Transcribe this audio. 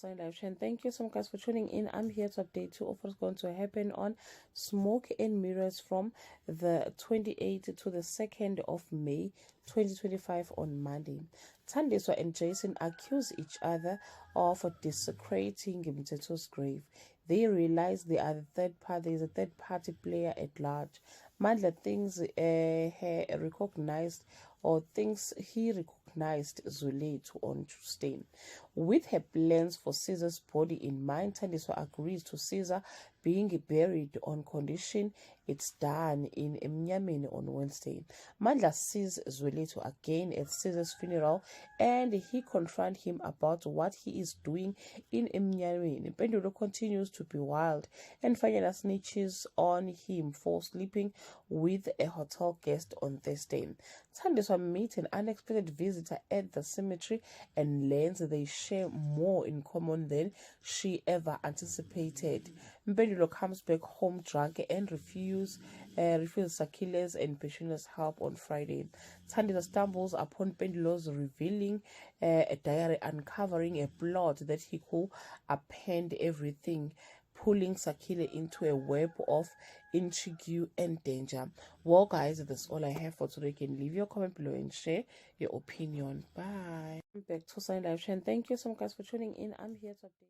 Sunny Live Chat. Thank you so much guys for tuning in. I'm here to update you of what's going to happen on Smoke and Mirrors from the 28th to the 2nd of May 2025 on Monday. Thandiswa and Jason accuse each other of desecrating Mtheto's grave. They realize they are the third party. There is a third party player at large. Mandla thinks he recognized Zulethu on Tuesday. With her plans for Caesar's body in mind, Thandiswa agrees to Caesar being buried on condition it's done in Emnyameni on Wednesday. Mandla sees Zulethu again at Caesar's funeral and he confronts him about what he is doing in Emnyameni. Pendulo continues to be wild and finally snitches on him for sleeping with a hotel guest on Thursday. Thandiswa meets an unexpected visitor at the cemetery and learns they share more in common than she ever anticipated. Mpendulo comes back home drunk and refuses Sakile's and Petunia's help on Friday. Thandiswa stumbles upon Pendulo's revealing a diary uncovering a plot that he could append everything, pulling Sakile into a web of intrigue and danger. Well guys, that's all I have for today. You can leave your comment below and share your opinion. Bye. I'm back to Sunny Live Chat. Thank you so much guys for tuning in. I'm here to update.